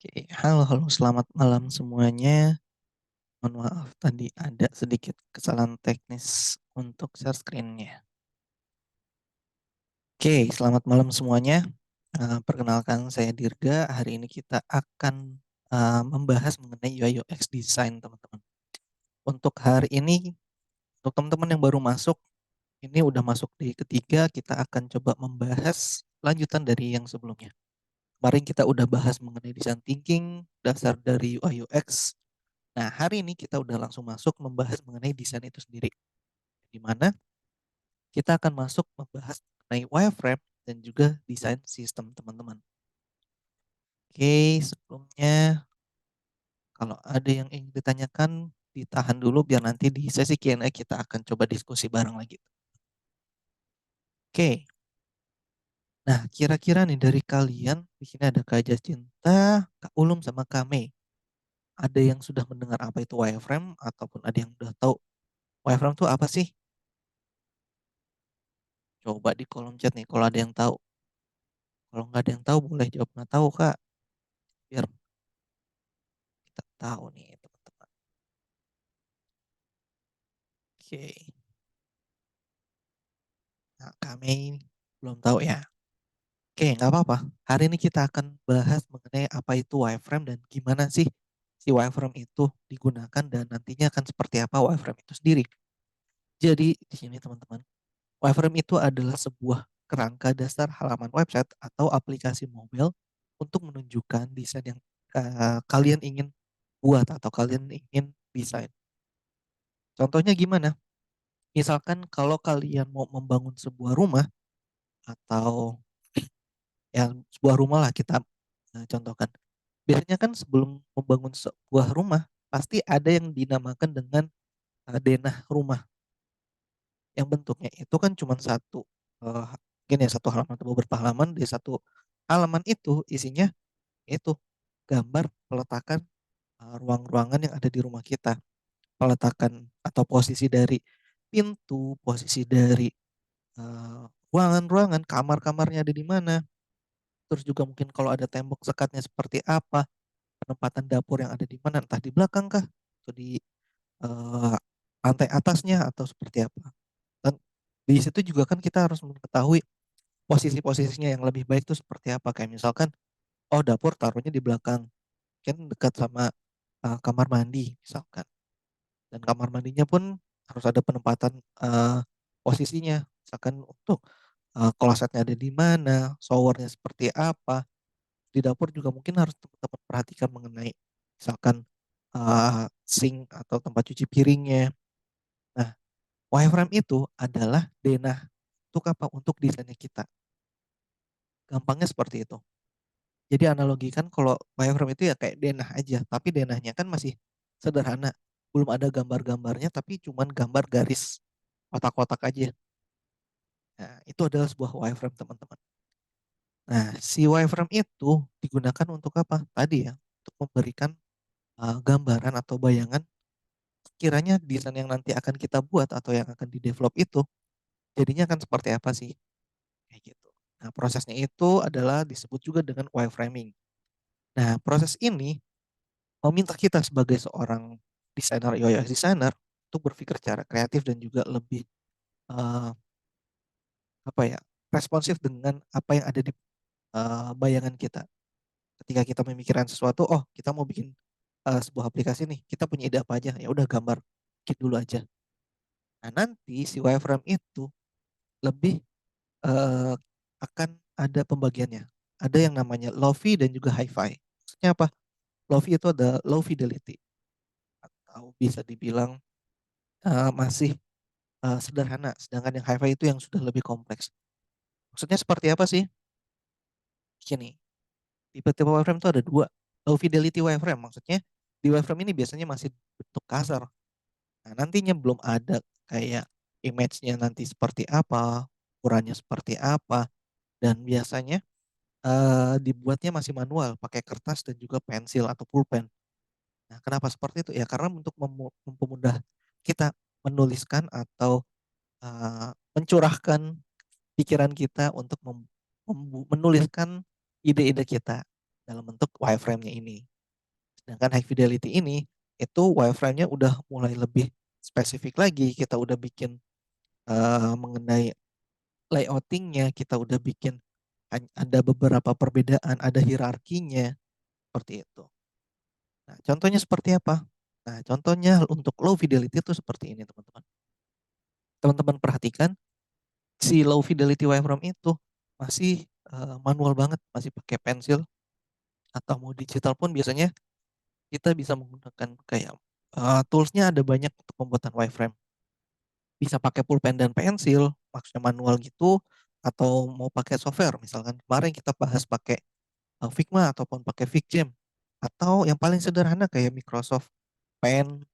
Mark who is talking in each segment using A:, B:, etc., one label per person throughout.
A: Oke, halo halo, selamat malam semuanya. Mohon maaf tadi ada sedikit kesalahan teknis untuk share screen-nya. Oke, selamat malam semuanya. Perkenalkan saya Dirga. Hari ini kita akan membahas mengenai UI UX design, teman-teman. Untuk hari ini, untuk teman-teman yang baru masuk, ini udah masuk di ketiga, kita akan coba membahas lanjutan dari yang sebelumnya. Kemarin kita udah bahas mengenai design thinking, dasar dari UI UX. Nah, hari ini kita udah langsung masuk membahas mengenai desain itu sendiri. Di mana kita akan masuk membahas mengenai wireframe dan juga desain sistem, teman-teman. Oke, sebelumnya kalau ada yang ingin ditanyakan, ditahan dulu biar nanti di sesi Q&A kita akan coba diskusi bareng lagi. Oke, nah kira-kira nih dari kalian, di sini ada Kak Jacinta, Kak Ulum, sama Kak Mei. Ada yang sudah mendengar apa itu wireframe ataupun ada yang udah tahu wireframe itu apa sih? Coba di kolom chat nih kalau ada yang tahu. Kalau nggak ada yang tahu boleh jawab nggak tahu Kak, biar kita tahu nih teman-teman. Oke, nah kami belum tahu ya. Oke, nggak apa-apa. Hari ini kita akan bahas mengenai apa itu wireframe dan gimana sih si wireframe itu digunakan dan nantinya akan seperti apa wireframe itu sendiri. Jadi di sini teman-teman, wireframe itu adalah sebuah kerangka dasar halaman website atau aplikasi mobile untuk menunjukkan desain yang kalian ingin buat atau kalian ingin desain. Contohnya gimana? Misalkan kalau kalian mau membangun sebuah rumah atau ya sebuah rumah lah kita contohkan. Biasanya kan sebelum membangun sebuah rumah pasti ada yang dinamakan dengan denah rumah yang bentuknya itu kan cuma satu mungkin ya satu halaman atau beberapa halaman. Di satu halaman itu isinya itu gambar peletakan ruang-ruangan yang ada di rumah kita, peletakan atau posisi dari pintu, posisi dari ruangan-ruangan, kamar-kamarnya ada di mana. Terus juga mungkin kalau ada tembok sekatnya seperti apa, penempatan dapur yang ada di mana, entah di belakang kah, atau di eh, lantai atasnya atau seperti apa. Dan di situ juga kan kita harus mengetahui posisi-posisinya yang lebih baik itu seperti apa. Kayak misalkan, oh dapur taruhnya di belakang, kan dekat sama kamar mandi misalkan. Dan kamar mandinya pun harus ada penempatan posisinya. Misalkan untuk klosetnya ada di mana, showernya seperti apa. Di dapur juga mungkin harus teman-teman perhatikan mengenai misalkan sink atau tempat cuci piringnya. Nah, wireframe itu adalah denah untuk apa? Untuk desainnya kita. Gampangnya seperti itu. Jadi analogikan kalau wireframe itu ya kayak denah aja, tapi denahnya kan masih sederhana. Belum ada gambar-gambarnya, tapi cuman gambar garis kotak-kotak aja. Nah, itu adalah sebuah wireframe, teman-teman. Nah, si wireframe itu digunakan untuk apa? Tadi ya, untuk memberikan gambaran atau bayangan kiranya desain yang nanti akan kita buat atau yang akan di-develop itu jadinya akan seperti apa sih? Kayak gitu. Nah, prosesnya itu adalah disebut juga dengan wireframing. Nah, proses ini meminta kita sebagai seorang desainer, UI designer untuk berpikir secara kreatif dan juga lebih eh, apa ya, responsif dengan apa yang ada di bayangan kita. Ketika kita memikirkan sesuatu, oh kita mau bikin sebuah aplikasi nih, kita punya ide apa aja? Ya udah gambar, bikin dulu aja. Nah, nanti si wireframe itu lebih eh, akan ada pembagiannya. Ada yang namanya low-fi dan juga high-fi. Maksudnya apa? Low-fi itu ada low fidelity atau bisa dibilang masih sederhana, sedangkan yang high-fi itu yang sudah lebih kompleks. Maksudnya seperti apa sih? Gini, tipe-tipe wireframe itu ada dua. Low fidelity wireframe, maksudnya di wireframe ini biasanya masih bentuk kasar. Nah, nantinya belum ada kayak image-nya nanti seperti apa, ukurannya seperti apa, dan biasanya dibuatnya masih manual, pakai kertas dan juga pensil atau pulpen. Nah, kenapa seperti itu? Ya karena untuk mempermudah kita menuliskan atau mencurahkan pikiran kita untuk menuliskan ide-ide kita. dalam bentuk wireframe-nya ini. Sedangkan high fidelity ini itu wireframe-nya udah mulai lebih spesifik lagi. Kita udah bikin mengenai layoutingnya, kita udah bikin ada beberapa perbedaan, ada hierarkinya seperti itu. Nah, contohnya seperti apa? Nah, contohnya untuk low fidelity itu seperti ini, teman-teman. Teman-teman perhatikan si low fidelity wireframe itu masih manual banget, masih pakai pensil atau mau digital pun biasanya kita bisa menggunakan kayak toolsnya ada banyak untuk pembuatan wireframe. Bisa pakai pulpen dan pensil, maksudnya manual gitu, atau mau pakai software. Misalkan kemarin kita bahas pakai Figma ataupun pakai Figjam, atau yang paling sederhana kayak Microsoft Pen,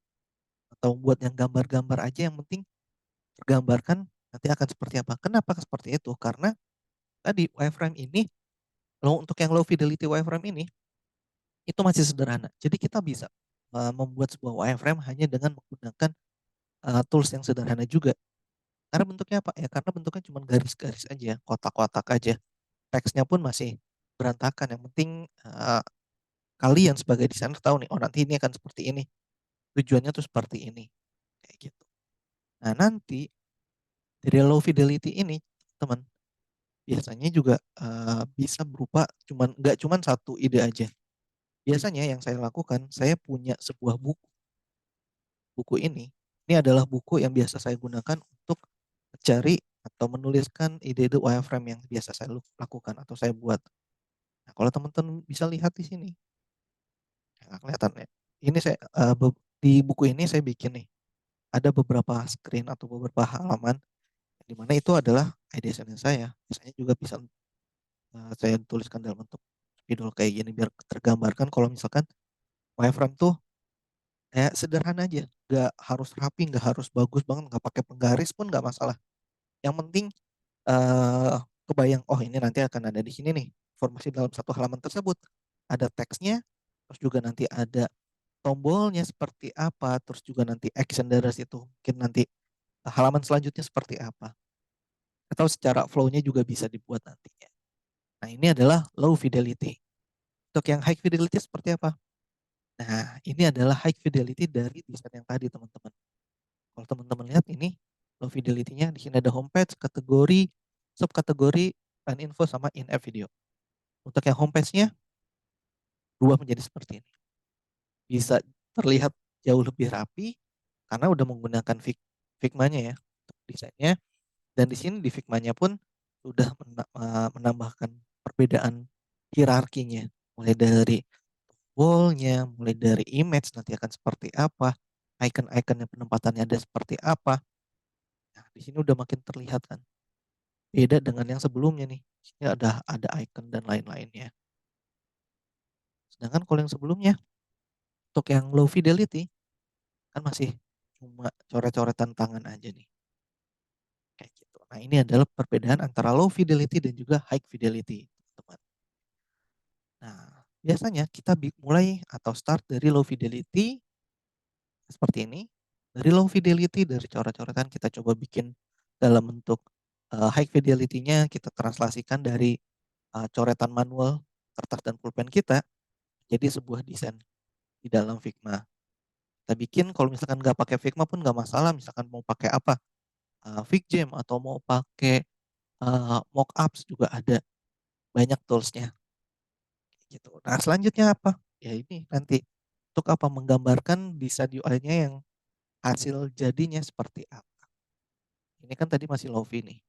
A: atau buat yang gambar-gambar aja yang penting tergambarkan nanti akan seperti apa. Kenapa seperti itu? Karena tadi wireframe ini, untuk yang low fidelity wireframe ini itu masih sederhana. Jadi kita bisa membuat sebuah wireframe hanya dengan menggunakan tools yang sederhana juga. Karena bentuknya apa? Ya karena bentuknya cuma garis-garis aja, kotak-kotak aja. Teksnya pun masih berantakan. Yang penting kalian sebagai desainer tahu nih, oh nanti ini akan seperti ini. Tujuannya tuh seperti ini. Kayak gitu. Nah nanti dari low fidelity ini, teman, biasanya juga bisa berupa nggak cuman satu ide aja. Biasanya yang saya lakukan, saya punya sebuah buku. Buku ini adalah buku yang biasa saya gunakan untuk mencari atau menuliskan ide-ide wireframe yang biasa saya lakukan atau saya buat. Nah, kalau teman-teman bisa lihat di sini, nggak kelihatan ya. Ini saya di buku ini saya bikin nih, ada beberapa screen atau beberapa halaman di mana itu adalah ide desain saya. Biasanya juga bisa saya tuliskan dalam bentuk spidol kayak gini biar tergambarkan kalau misalkan wireframe tuh kayak sederhana aja, nggak harus rapi, nggak harus bagus banget, nggak pakai penggaris pun nggak masalah. Yang penting kebayang, oh ini nanti akan ada di sini nih informasi dalam satu halaman tersebut, ada teksnya, terus juga nanti ada tombolnya seperti apa, terus juga nanti action dari situ mungkin nanti halaman selanjutnya seperti apa, atau secara flow-nya juga bisa dibuat nantinya. Nah ini adalah low fidelity. Untuk yang high fidelity seperti apa? Nah ini adalah high fidelity dari desain yang tadi, teman-teman. Kalau teman-teman lihat ini low fidelity-nya, di sini ada homepage, kategori, subkategori, dan info sama in-app video. Untuk yang homepage-nya berubah menjadi seperti ini. Bisa terlihat jauh lebih rapi karena udah menggunakan Figma-nya ya untuk desainnya. Dan di sini di Figma-nya pun sudah menambahkan perbedaan hierarkinya. Mulai dari wall-nya, mulai dari image nanti akan seperti apa, icon-iconnya penempatannya ada seperti apa. Nah, di sini udah makin terlihat kan. Beda dengan yang sebelumnya nih. Di sini ada icon dan lain-lainnya. Sedangkan kalau yang sebelumnya, untuk yang low fidelity, kan masih cuma coret-coretan tangan aja nih. Kayak gitu. Nah ini adalah perbedaan antara low fidelity dan juga high fidelity, teman. Nah biasanya kita mulai atau start dari low fidelity seperti ini. Dari low fidelity, dari coret-coretan kita coba bikin dalam bentuk high fidelity-nya, kita translasikan dari coretan manual kertas dan pulpen kita jadi sebuah desain di dalam Figma. Kita bikin kalau misalkan nggak pakai Figma pun nggak masalah, misalkan mau pakai apa, Figjam atau mau pakai mockups juga ada banyak toolsnya gitu. Nah selanjutnya apa? Ya ini nanti untuk apa, menggambarkan desain UI-nya yang hasil jadinya seperti apa. Ini kan tadi masih low-fi nih.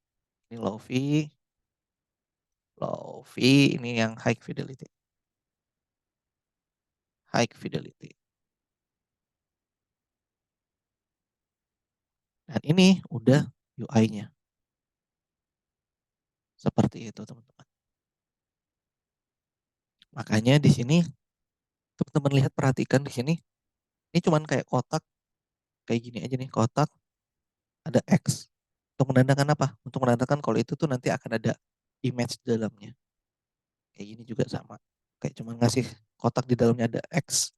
A: Ini low-fi ini yang high fidelity. High fidelity. Dan ini udah UI-nya. Seperti itu, teman-teman. Makanya di sini teman-teman lihat, perhatikan di sini. Ini cuman kayak kotak kayak gini aja nih, kotak ada X. Untuk menandakan apa? Untuk menandakan kalau itu tuh nanti akan ada image di dalamnya. Kayak gini juga sama. Kayak cuman ngasih kotak di dalamnya ada X.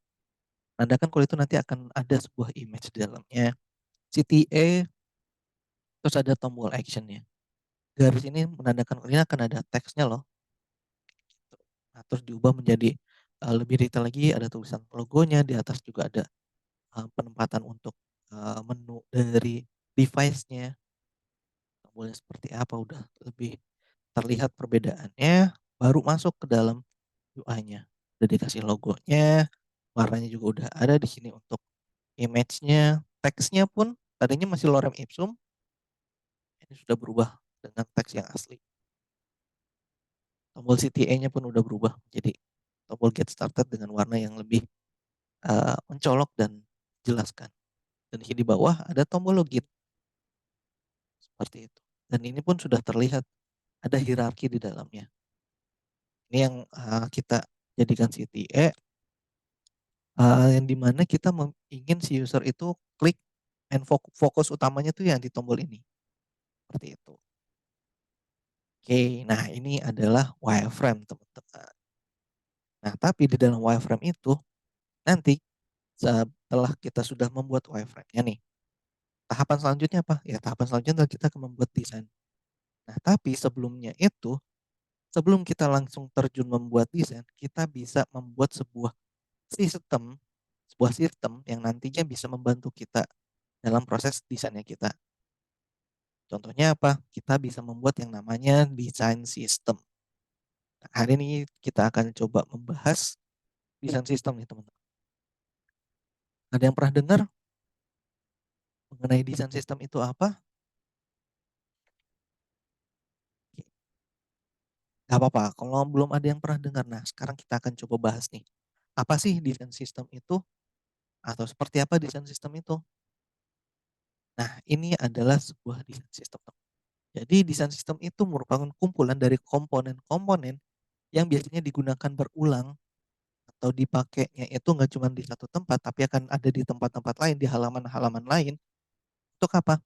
A: Menandakan kalau itu nanti akan ada sebuah image di dalamnya. CTA, terus ada tombol actionnya. Garis ini menandakan ini akan ada teksnya loh. Nah, terus diubah menjadi lebih detail lagi, ada tulisan logonya, di atas juga ada penempatan untuk menu dari device-nya, tombolnya seperti apa, udah lebih terlihat perbedaannya, baru masuk ke dalam UI-nya. Udah dikasih logonya, warnanya juga udah ada di sini untuk image-nya, teksnya pun tadinya masih lorem ipsum, ini sudah berubah dengan teks yang asli. Tombol CTA-nya pun udah berubah jadi tombol get started dengan warna yang lebih mencolok dan jelaskan. Dan di bawah ada tombol login seperti itu. Dan ini pun sudah terlihat ada hierarki di dalamnya. Ini yang kita jadikan CTA, yang dimana kita ingin si user itu klik and fokus utamanya tuh yang di tombol ini. Seperti itu. Oke, nah ini adalah wireframe teman-teman. Nah, tapi di dalam wireframe itu nanti setelah kita sudah membuat wireframe-nya nih, tahapan selanjutnya apa? Ya, tahapan selanjutnya kita akan membuat desain. Nah, tapi sebelumnya itu, sebelum kita langsung terjun membuat desain, kita bisa membuat sistem, sebuah sistem yang nantinya bisa membantu kita dalam proses desainnya kita. Contohnya apa? Kita bisa membuat yang namanya desain system. Nah, hari ini kita akan coba membahas desain system nih teman-teman. Ada yang pernah dengar mengenai desain system itu apa? Gak apa-apa, kalau belum ada yang pernah dengar. Nah, sekarang kita akan coba bahas nih. Apa sih desain system itu? Atau seperti apa desain sistem itu? Nah, ini adalah sebuah desain sistem. Jadi, desain sistem itu merupakan kumpulan dari komponen-komponen yang biasanya digunakan berulang atau dipakainya itu nggak cuma di satu tempat, tapi akan ada di tempat-tempat lain, di halaman-halaman lain. Untuk apa?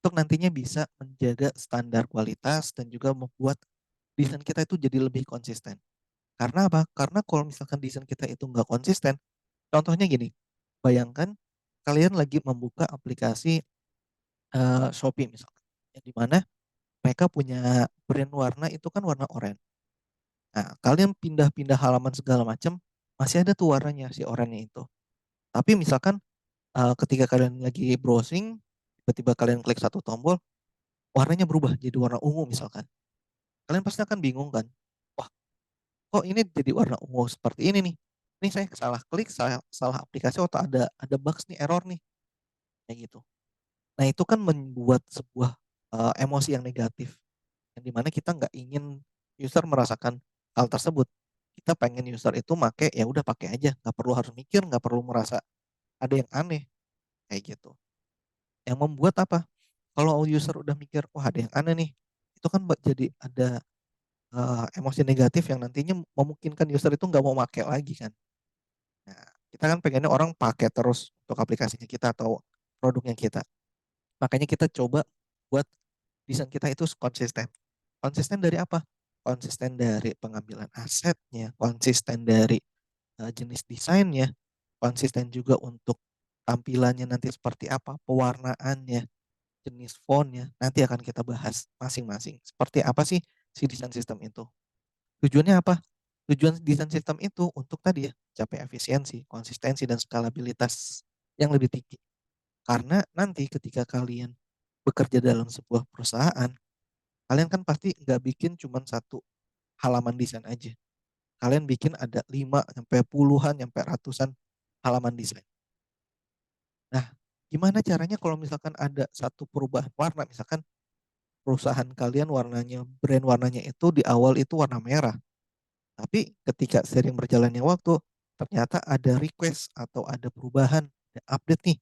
A: Untuk nantinya bisa menjaga standar kualitas dan juga membuat desain kita itu jadi lebih konsisten. Karena apa? Karena kalau misalkan desain kita itu nggak konsisten, contohnya gini, bayangkan kalian lagi membuka aplikasi Shopee misalkan, yang di mana mereka punya brand warna itu kan warna oranye. Nah, kalian pindah-pindah halaman segala macam, masih ada tuh warnanya si oranye itu. Tapi misalkan ketika kalian lagi browsing, tiba-tiba kalian klik satu tombol, warnanya berubah jadi warna ungu misalkan. Kalian pasti akan bingung kan? Wah, kok ini jadi warna ungu seperti ini nih? Ini saya salah klik, salah aplikasi atau ada bugs nih, error nih, kayak gitu. Nah, itu kan membuat sebuah emosi yang negatif, yang dimana kita nggak ingin user merasakan hal tersebut. Kita pengen user itu make, ya udah pakai aja, nggak perlu harus mikir, nggak perlu merasa ada yang aneh kayak gitu. Yang membuat apa? Kalau user udah mikir, wah ada yang aneh nih, itu kan jadi ada emosi negatif yang nantinya memungkinkan user itu nggak mau pakai lagi kan. Nah, kita kan pengennya orang pakai terus untuk aplikasinya kita atau produknya kita. Makanya kita coba buat desain kita itu konsisten. Konsisten dari apa? Konsisten dari pengambilan asetnya, konsisten dari jenis desainnya, konsisten juga untuk tampilannya nanti seperti apa, pewarnaannya, jenis fontnya, nanti akan kita bahas masing-masing. Seperti apa sih si desain sistem itu? Tujuannya apa? Tujuan desain sistem itu untuk tadi ya, capai efisiensi, konsistensi, dan skalabilitas yang lebih tinggi. Karena nanti ketika kalian bekerja dalam sebuah perusahaan, kalian kan pasti nggak bikin cuma satu halaman desain aja. Kalian bikin ada 5 sampai puluhan sampai ratusan halaman desain. Nah, gimana caranya kalau misalkan ada satu perubahan warna, misalkan perusahaan kalian warnanya, brand warnanya itu di awal itu warna merah. Tapi ketika sering berjalannya waktu, ternyata ada request atau ada perubahan, ada update nih.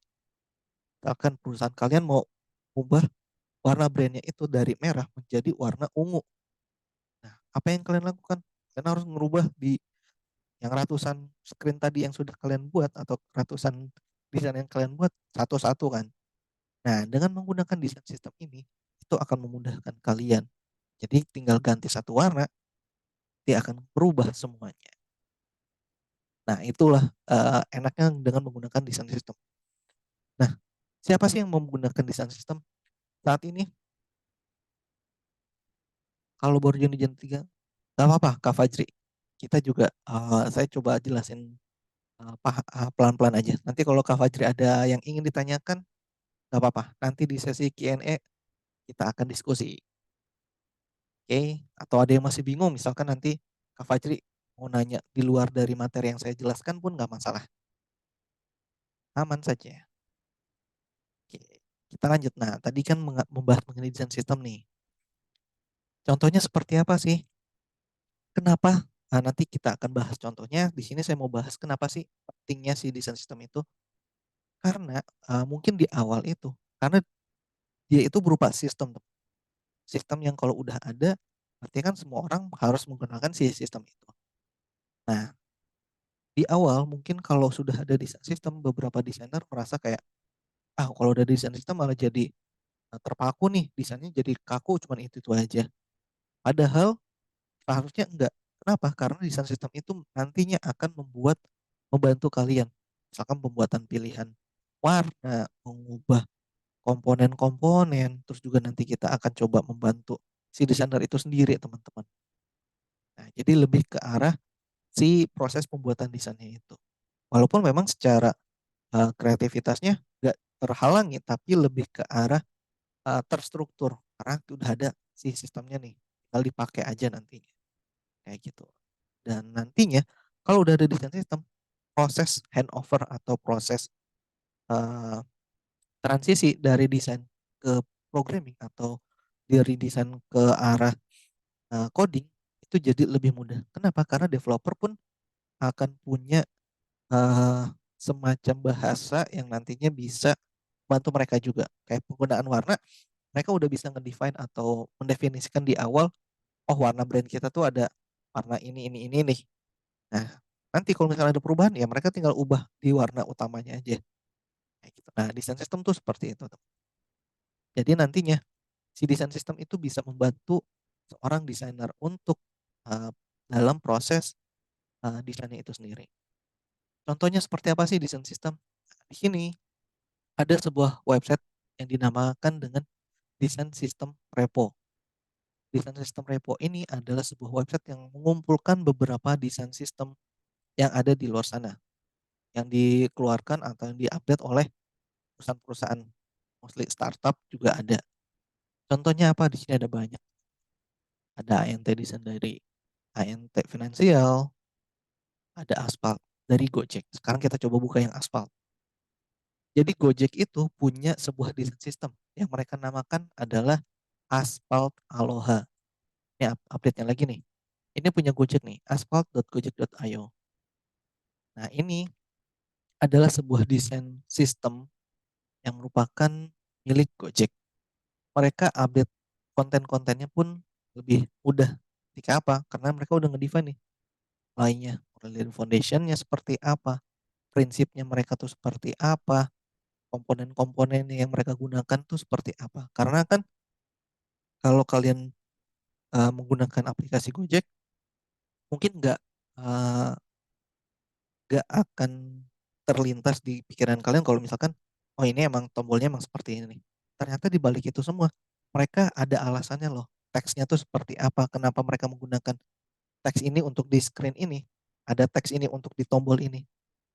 A: Misalkan perusahaan kalian mau ubah warna brandnya itu dari merah menjadi warna ungu. Nah, apa yang kalian lakukan? Kalian harus merubah di yang ratusan screen tadi yang sudah kalian buat atau ratusan desain yang kalian buat satu-satu kan. Nah, dengan menggunakan desain sistem ini, itu akan memudahkan kalian. Jadi tinggal ganti satu warna, dia akan berubah semuanya. Nah, itulah enaknya dengan menggunakan desain sistem. Nah, siapa sih yang menggunakan desain sistem saat ini? Kalau baru Jenny Gen 3, gak apa-apa, Kak Fajri. kita juga saya coba jelasin pelan-pelan aja. Nanti kalau Kak Fajri ada yang ingin ditanyakan, nggak apa-apa. Nanti di sesi Q&A kita akan diskusi. Oke? Atau ada yang masih bingung, misalkan nanti Kak Fajri mau nanya di luar dari materi yang saya jelaskan pun nggak masalah. Aman saja. Oke, kita lanjut. Nah, tadi kan membahas mengenai desain sistem nih. Contohnya seperti apa sih? Kenapa? Nah, nanti kita akan bahas contohnya. Di sini saya mau bahas kenapa sih pentingnya si desain sistem itu. Karena mungkin di awal itu, karena dia itu berupa sistem. Sistem yang kalau udah ada, berarti kan semua orang harus menggunakan si sistem itu. Nah, di awal mungkin kalau sudah ada desain sistem, beberapa desainer merasa kayak, kalau udah desain sistem malah jadi terpaku nih, desainnya jadi kaku, cuman itu aja. Padahal seharusnya enggak. Kenapa? Karena desain sistem itu nantinya akan membantu kalian. Misalkan pembuatan pilihan warna, mengubah komponen-komponen, terus juga nanti kita akan coba membantu si desainer itu sendiri, teman-teman. Nah, jadi lebih ke arah si proses pembuatan desainnya itu. Walaupun memang secara kreativitasnya nggak terhalangi, tapi lebih ke arah terstruktur. Karena udah ada si sistemnya nih, tinggal dipakai aja nantinya. Kayak gitu. Dan nantinya kalau udah ada desain sistem, proses handover atau proses uh, transisi dari desain ke programming atau dari desain ke arah coding itu jadi lebih mudah. Kenapa? Karena developer pun akan punya uh, semacam bahasa yang nantinya bisa bantu mereka juga. Kayak penggunaan warna, mereka udah bisa ngedefine atau mendefinisikan di awal, oh warna brand kita tuh ada warna ini nih. Nah, nanti kalau misalnya ada perubahan ya mereka tinggal ubah di warna utamanya aja. Kayak gitu. Nah, desain sistem tuh seperti itu. Jadi nantinya si desain sistem itu bisa membantu seorang desainer untuk uh, dalam proses desainnya itu sendiri. Contohnya seperti apa sih desain sistem? Nah, di sini ada sebuah website yang dinamakan dengan desain sistem repo. Desain sistem repo ini adalah sebuah website yang mengumpulkan beberapa desain sistem yang ada di luar sana, yang dikeluarkan atau yang diupdate oleh perusahaan-perusahaan, mostly startup juga ada. Contohnya apa? Di sini ada banyak. Ada ANT desain dari ANT Finansial, ada Aspal dari Gojek. Sekarang kita coba buka yang Aspal. Jadi Gojek itu punya sebuah desain sistem yang mereka namakan adalah Asphalt Aloha. Ini update-nya lagi nih. Ini punya Gojek nih, asphalt.gojek.io. Nah, ini adalah sebuah desain sistem yang merupakan milik Gojek. Mereka update konten-kontennya pun lebih mudah. Ketika apa? Karena mereka udah ngedefine nih lainnya. Mulai dari foundationnya seperti apa, prinsipnya mereka tuh seperti apa, komponen-komponen yang mereka gunakan tuh seperti apa. Karena kan kalau kalian menggunakan aplikasi Gojek, mungkin uh, nggak akan terlintas di pikiran kalian kalau misalkan, oh ini emang tombolnya emang seperti ini. Ternyata di balik itu semua, mereka ada alasannya loh. Teksnya tuh seperti apa, kenapa mereka menggunakan teks ini untuk di screen ini, ada teks ini untuk di tombol ini.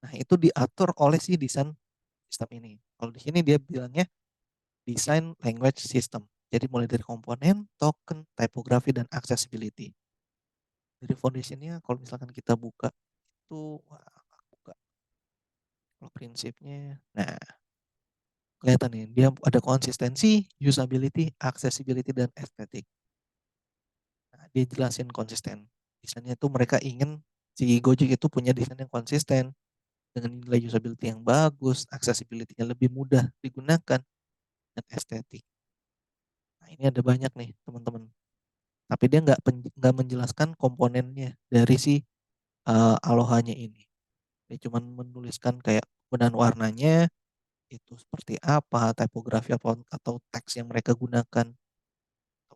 A: Nah, itu diatur oleh si desain sistem ini. Kalau di sini dia bilangnya design language system. Jadi mulai dari komponen, token, typography, dan accessibility. Dari foundationnya kalau misalkan kita buka itu, buka kalau prinsipnya. Nah, kelihatan nih, dia ada konsistensi, usability, accessibility, dan estetik. Nah, dia jelasin konsisten. Desainnya tuh mereka ingin si Gojek itu punya desain yang konsisten dengan nilai usability yang bagus, accessibility-nya lebih mudah digunakan, dan estetik. Nah, ini ada banyak nih teman-teman. Tapi dia nggak menjelaskan komponennya dari si Alohanya ini. Dia cuma menuliskan kayak penggunaan warnanya itu seperti apa, tipografi atau teks yang mereka gunakan,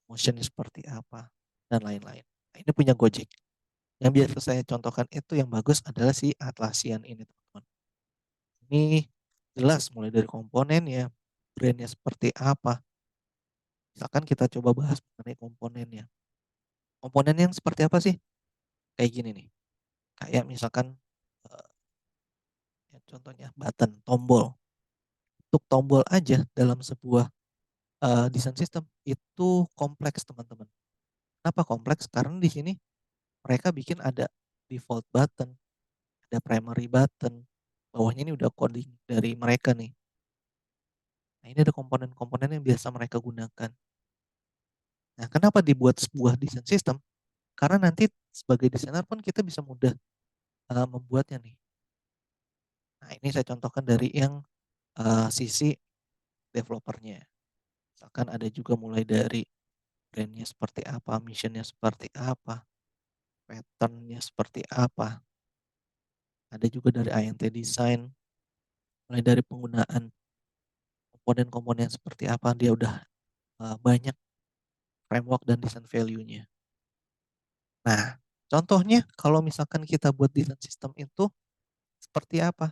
A: motionnya seperti apa, dan lain-lain. Nah, ini punya Gojek. Yang biasa saya contohkan itu yang bagus adalah si Atlassian ini, teman-teman. Ini jelas mulai dari komponennya, brandnya seperti apa. Misalkan kita coba bahas mengenai komponennya. Komponen yang seperti apa sih? Kayak gini nih. Kayak misalkan ya contohnya button, tombol. Untuk tombol aja dalam sebuah desain sistem itu kompleks teman-teman. Kenapa kompleks? Karena di sini mereka bikin ada default button, ada primary button, bawahnya ini udah coding dari mereka nih. Nah ini ada komponen-komponen yang biasa mereka gunakan. Nah kenapa dibuat sebuah desain sistem? Karena nanti sebagai desainer pun kita bisa mudah membuatnya nih. Nah ini saya contohkan dari yang sisi developernya. Misalkan ada juga mulai dari brandnya seperti apa, missionnya seperti apa, patternnya seperti apa. Ada juga dari INT design, mulai dari penggunaan komponen-komponen seperti apa, dia udah banyak framework dan design value-nya. Nah, contohnya kalau misalkan kita buat desain sistem itu seperti apa?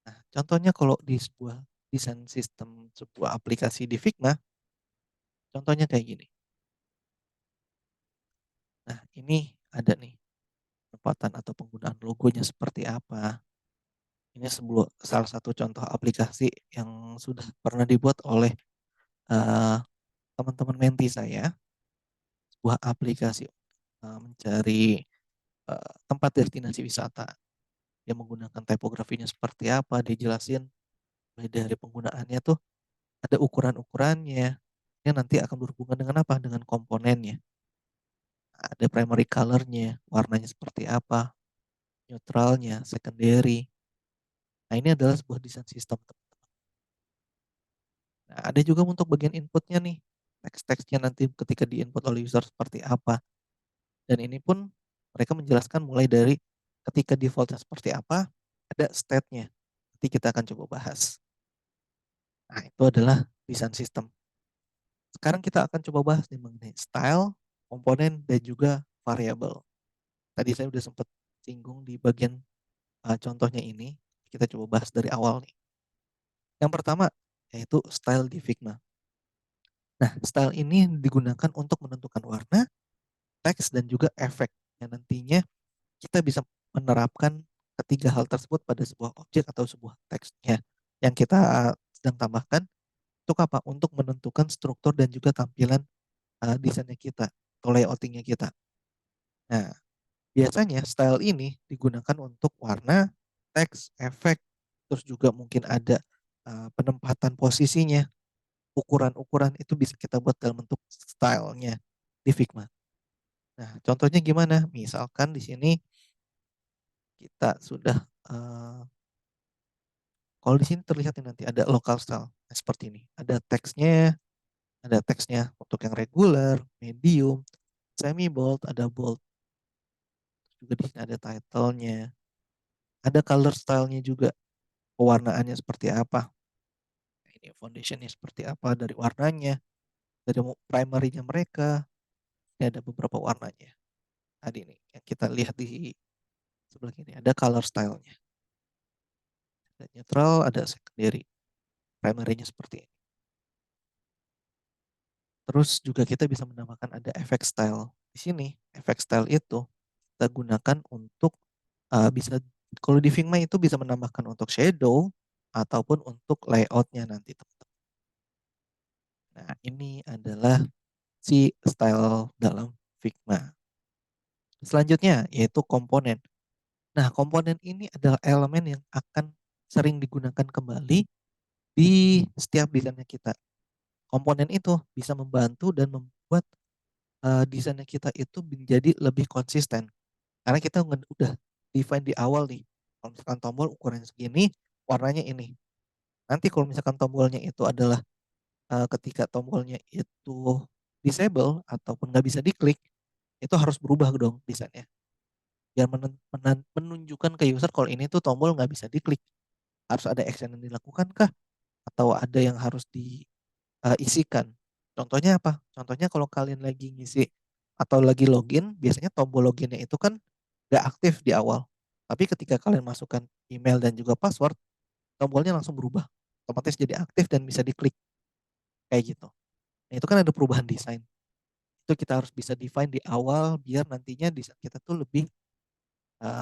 A: Nah, contohnya kalau di sebuah desain sistem sebuah aplikasi di Figma, contohnya kayak gini. Nah, ini ada nih penempatan atau penggunaan logonya seperti apa. Ini salah satu contoh aplikasi yang sudah pernah dibuat oleh uh, teman-teman menti saya, sebuah aplikasi mencari tempat destinasi wisata. Dia menggunakan tipografinya seperti apa, dijelasin mulai dari penggunaannya tuh ada ukuran-ukurannya. Ini nanti akan berhubungan dengan apa? Dengan komponennya. Ada primary colornya, warnanya seperti apa, neutralnya, secondary. Nah ini adalah sebuah desain sistem. Nah ada juga untuk bagian inputnya nih. Teks-teksnya nanti ketika di input oleh user seperti apa. Dan ini pun mereka menjelaskan mulai dari ketika defaultnya seperti apa, ada state-nya. Nanti kita akan coba bahas. Nah itu adalah desain sistem. Sekarang kita akan coba bahas nih mengenai style, komponen, dan juga variabel. Tadi saya udah sempat singgung di bagian contohnya ini. Kita coba bahas dari awal nih. Yang pertama yaitu style di Figma. Nah, style ini digunakan untuk menentukan warna, teks, dan juga efek yang nantinya kita bisa menerapkan ketiga hal tersebut pada sebuah objek atau sebuah teksnya yang kita sedang tambahkan untuk apa? Untuk menentukan struktur dan juga tampilan desainnya kita atau layoutingnya kita. Nah, biasanya style ini digunakan untuk warna, teks, efek, terus juga mungkin ada penempatan posisinya, ukuran-ukuran itu bisa kita buat dalam bentuk stylenya di Figma. Nah, contohnya gimana? Misalkan di sini kita sudah kalau di sini terlihat nanti ada local style seperti ini. Ada teksnya untuk yang regular, medium, semi bold, ada bold. Juga di sini ada title-nya. Ada color style-nya juga. Pewarnaannya seperti apa. Nah, ini foundationnya seperti apa dari warnanya. Dari primary-nya mereka. Ini ada beberapa warnanya. Tadi ini yang kita lihat di sebelah ini. Ada color style-nya. Ada neutral, ada secondary. Primary-nya seperti ini. Terus juga kita bisa menambahkan ada efek style. Di sini, efek style itu kita gunakan untuk bisa kalau di Figma itu bisa menambahkan untuk shadow ataupun untuk layoutnya nanti teman-teman. Nah ini adalah si style dalam Figma. Selanjutnya yaitu komponen. Nah komponen ini adalah elemen yang akan sering digunakan kembali di setiap desainnya kita. Komponen itu bisa membantu dan membuat desainnya kita itu menjadi lebih konsisten. Karena kita udah define di awal nih. Kalau misalkan tombol ukurannya segini, warnanya ini. Nanti kalau misalkan tombolnya itu adalah ketika tombolnya itu disable ataupun nggak bisa diklik, itu harus berubah dong desainnya. Biar menunjukkan ke user kalau ini tuh tombol nggak bisa diklik. Harus ada action yang dilakukan kah? Atau ada yang harus diisikan? Contohnya apa? Contohnya kalau kalian lagi ngisi atau lagi login, biasanya tombol loginnya itu kan nggak aktif di awal. Tapi ketika kalian masukkan email dan juga password, tombolnya langsung berubah. Otomatis jadi aktif dan bisa diklik. Kayak gitu. Nah, itu kan ada perubahan desain. Itu kita harus bisa define di awal biar nantinya desain kita tuh lebih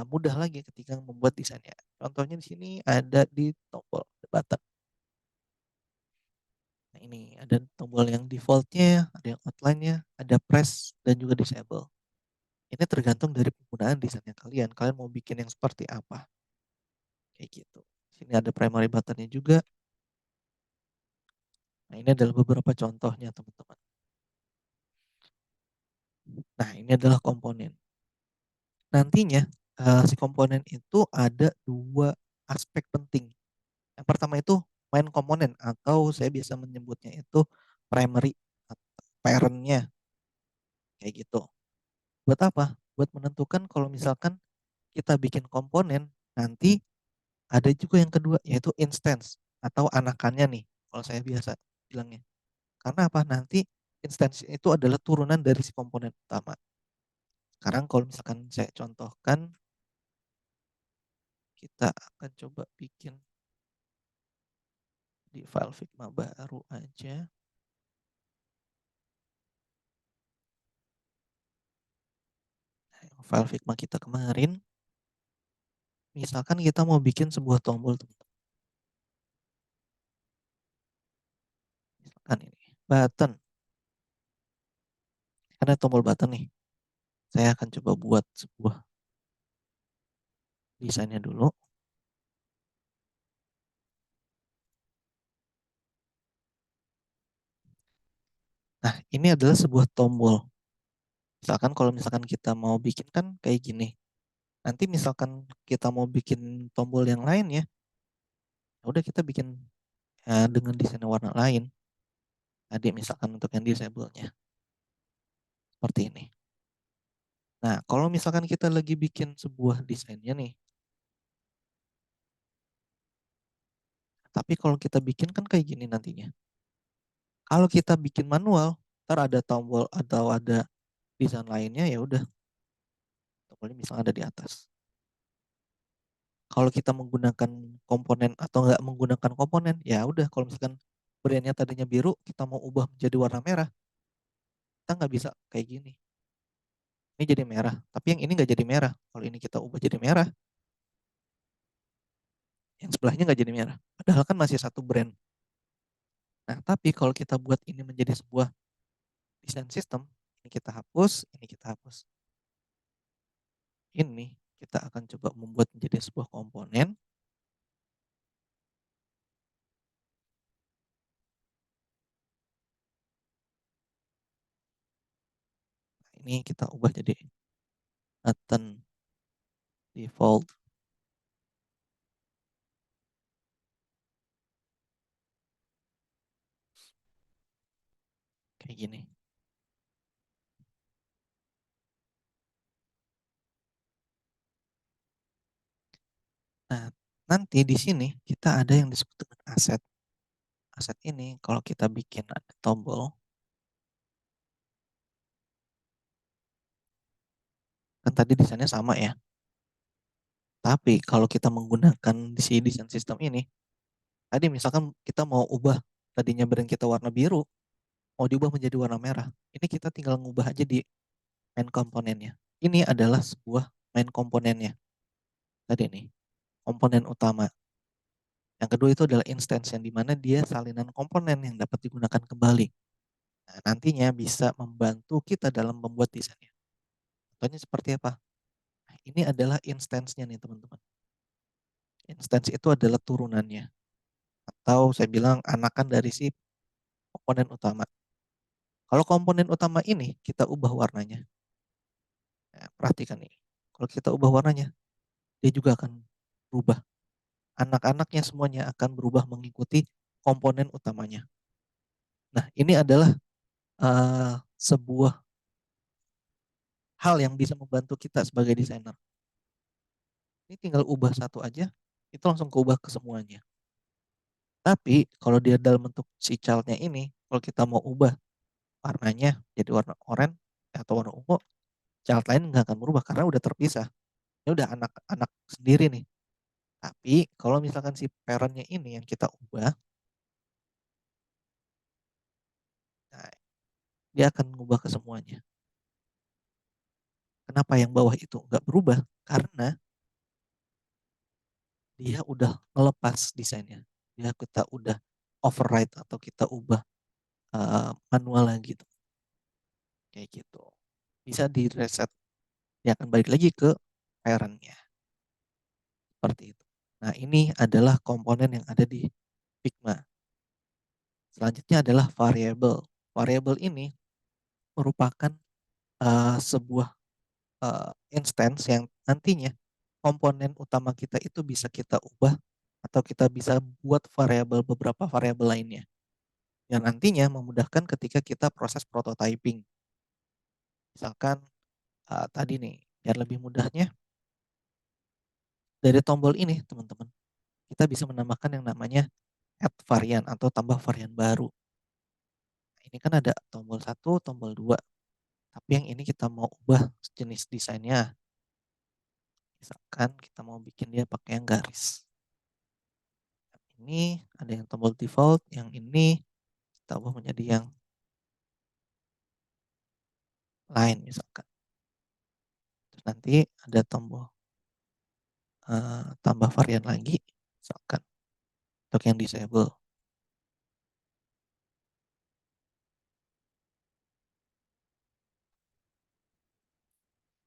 A: mudah lagi ketika membuat desainnya. Contohnya di sini ada di tombol button. Nah, ini ada tombol yang defaultnya, ada yang outline-nya, ada press, dan juga disable. Ini tergantung dari penggunaan desainnya kalian. Kalian mau bikin yang seperti apa. Kayak gitu. Sini ada primary buttonnya juga. Nah, ini adalah beberapa contohnya, teman-teman. Nah, ini adalah komponen. Nantinya, si komponen itu ada dua aspek penting. Yang pertama itu main komponen, atau saya biasa menyebutnya itu primary atau parent-nya. Kayak gitu. Buat apa? Buat menentukan kalau misalkan kita bikin komponen, nanti ada juga yang kedua, yaitu instance atau anakannya nih, kalau saya biasa bilangnya. Karena apa? Nanti instance itu adalah turunan dari si komponen utama. Sekarang kalau misalkan saya contohkan, kita akan coba bikin di file Figma baru aja. Nah, file Figma kita kemarin, misalkan kita mau bikin sebuah tombol, teman-teman. Misalkan ini, button. Karena tombol button nih, saya akan coba buat sebuah desainnya dulu. Nah, ini adalah sebuah tombol. Misalkan kalau misalkan kita mau bikin kan kayak gini. Nanti misalkan kita mau bikin tombol yang lain ya, udah kita bikin dengan desain warna lain. Tadi misalkan untuk yang disable-nya. Seperti ini. Nah, kalau misalkan kita lagi bikin sebuah desainnya nih, tapi kalau kita bikin kan kayak gini nantinya. Kalau kita bikin manual, ntar ada tombol atau ada desain lainnya, ya udah tombolnya misalnya ada di atas. Kalau kita menggunakan komponen atau nggak menggunakan komponen, ya udah kalau misalkan brandnya tadinya biru, kita mau ubah menjadi warna merah, kita nggak bisa kayak gini. Ini jadi merah, tapi yang ini nggak jadi merah. Kalau ini kita ubah jadi merah, yang sebelahnya nggak jadi merah. Padahal kan masih satu brand. Nah, tapi kalau kita buat ini menjadi sebuah desain sistem, ini kita hapus, ini kita hapus. Ini kita akan coba membuat menjadi sebuah komponen. Nah, ini kita ubah jadi button default. Kayak gini. Nah, nanti di sini kita ada yang disebut dengan aset. Aset ini kalau kita bikin ada tombol, kan tadi desainnya sama ya. Tapi kalau kita menggunakan si desain sistem ini, tadi misalkan kita mau ubah tadinya brand kita warna biru, mau diubah menjadi warna merah. Ini kita tinggal ngubah aja di main komponennya. Ini adalah sebuah main komponennya. Tadi nih, komponen utama. Yang kedua itu adalah instance yang dimana dia salinan komponen yang dapat digunakan kembali. Nah, nantinya bisa membantu kita dalam membuat desainnya. Contohnya seperti apa? Nah, ini adalah instance-nya nih teman-teman. Instance itu adalah turunannya. Atau saya bilang anakan dari si komponen utama. Kalau komponen utama ini kita ubah warnanya. Nah, perhatikan nih. Kalau kita ubah warnanya, dia juga akan berubah. Anak-anaknya semuanya akan berubah mengikuti komponen utamanya. Nah, ini adalah sebuah hal yang bisa membantu kita sebagai desainer. Ini tinggal ubah satu aja, itu langsung keubah ke semuanya. Tapi kalau dia dalam bentuk si childnya ini, kalau kita mau ubah warnanya jadi warna oranye atau warna ungu, child lain nggak akan berubah karena udah terpisah. Ini udah anak-anak sendiri nih. Tapi kalau misalkan si parentnya ini yang kita ubah, nah, dia akan mengubah ke semuanya. Kenapa yang bawah itu nggak berubah? Karena dia udah ngelepas desainnya. Ya kita udah override atau kita ubah manual lagi gitu. Kayak gitu. Bisa di reset. Dia akan balik lagi ke parentnya. Seperti itu. Nah ini adalah komponen yang ada di Figma. Selanjutnya adalah variable. Variable ini merupakan sebuah instance yang nantinya komponen utama kita itu bisa kita ubah atau kita bisa buat variabel beberapa variabel lainnya yang nantinya memudahkan ketika kita proses prototyping. Misalkan tadi nih, biar lebih mudahnya dari tombol ini teman-teman, kita bisa menambahkan yang namanya add varian atau tambah varian baru. Nah, ini kan ada tombol 1, tombol 2. Tapi yang ini kita mau ubah jenis desainnya. Misalkan kita mau bikin dia pakai yang garis. Ini ada yang tombol default, yang ini kita ubah menjadi yang lain misalkan. Terus nanti ada tombol tambah varian lagi, misalkan untuk yang disable.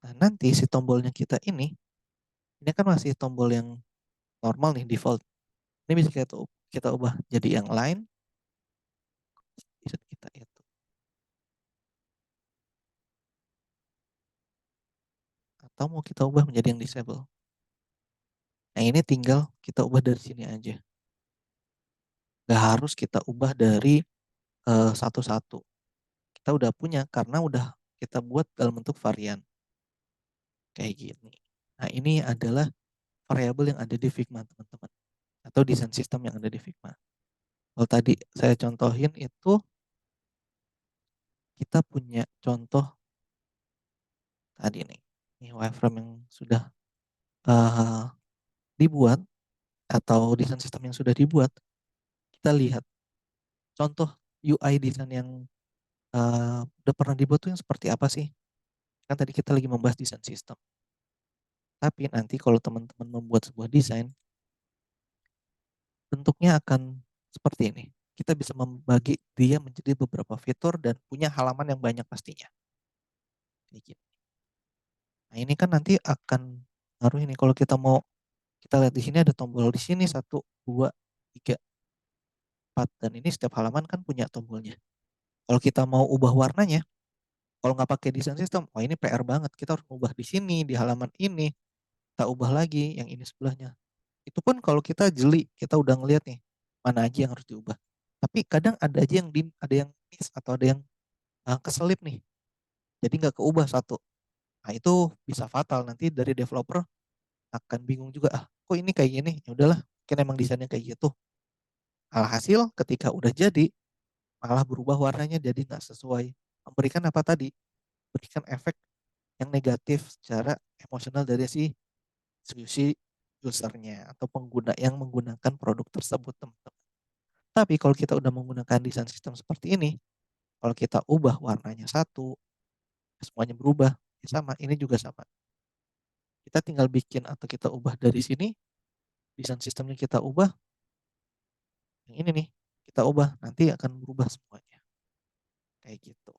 A: Nah nanti si tombolnya kita ini kan masih tombol yang normal nih default. Ini bisa kita ubah jadi yang lain, bisa kita itu. Atau mau kita ubah menjadi yang disable. Nah ini tinggal kita ubah dari sini aja. Gak harus kita ubah dari satu-satu. Kita udah punya karena udah kita buat dalam bentuk varian. Kayak gini. Nah ini adalah variabel yang ada di Figma teman-teman. Atau desain sistem yang ada di Figma. Kalau tadi saya contohin itu kita punya contoh tadi nih. Ini wireframe yang sudah uh, dibuat atau desain sistem yang sudah dibuat. Kita lihat contoh UI desain yang udah pernah dibuat tuh yang seperti apa sih? Kan tadi kita lagi membahas desain sistem. Tapi nanti kalau teman-teman membuat sebuah desain, bentuknya akan seperti ini. Kita bisa membagi dia menjadi beberapa fitur dan punya halaman yang banyak pastinya. Kayak gitu. Nah ini kan nanti akan ngaruh ini kalau kita mau kita lihat di sini ada tombol di sini 1, 2, 3, 4 dan ini setiap halaman kan punya tombolnya. Kalau kita mau ubah warnanya, kalau nggak pakai desain sistem, oh ini PR banget. Kita harus ubah di sini, di halaman ini, kita ubah lagi yang ini sebelahnya. Itu pun kalau kita jeli, kita udah ngeliat nih mana aja yang harus diubah. Tapi kadang ada aja yang ada yang miss atau ada yang keselip nih. Jadi nggak keubah satu. Nah itu bisa fatal nanti dari developer akan bingung juga kok ini kayak gini. Ya udahlah, mungkin emang desainnya kayak gitu. Alhasil ketika udah jadi malah berubah warnanya jadi nggak sesuai. Memberikan apa tadi? Berikan efek yang negatif secara emosional dari si usernya atau pengguna yang menggunakan produk tersebut teman-teman. Tapi kalau kita udah menggunakan desain sistem seperti ini, kalau kita ubah warnanya satu, semuanya berubah, ya sama, ini juga sama. Kita tinggal bikin atau kita ubah dari sini, desain sistemnya kita ubah, yang ini nih, kita ubah, nanti akan berubah semuanya. Kayak gitu.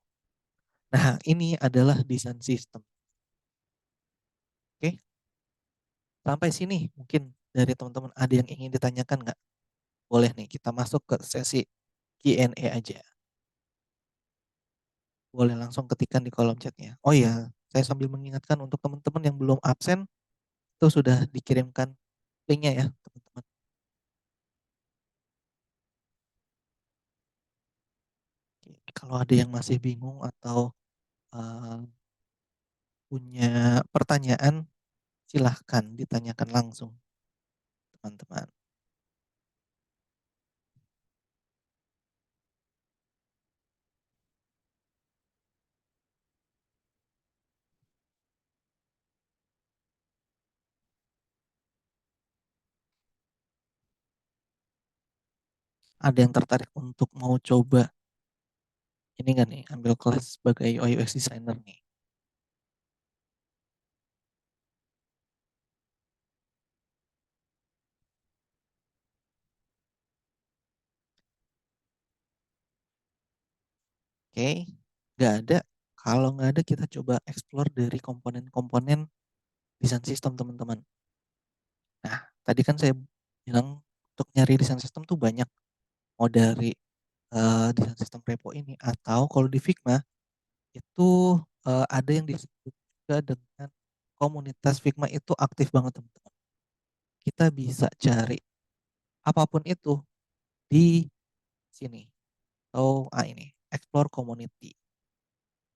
A: Nah, ini adalah desain sistem. Oke, sampai sini mungkin dari teman-teman ada yang ingin ditanyakan nggak? Boleh nih, kita masuk ke sesi Q&A aja. Boleh langsung ketikkan di kolom chatnya. Oh iya, saya sambil mengingatkan untuk teman-teman yang belum absen, itu sudah dikirimkan linknya ya, teman-teman. Kalau ada yang masih bingung atau uh, punya pertanyaan, silahkan ditanyakan langsung, teman-teman. Ada yang tertarik untuk mau coba ini nggak nih, ambil kelas sebagai UI UX designer nih? Oke, nggak ada. Kalau nggak ada, kita coba explore dari komponen-komponen desain sistem teman-teman. Nah, tadi kan saya bilang untuk nyari desain sistem tuh banyak. Mau dari desain sistem repo ini, atau kalau di Figma itu ada yang disebut juga dengan komunitas. Figma itu aktif banget teman-teman. Kita bisa cari apapun itu di sini. Atau ini, explore community.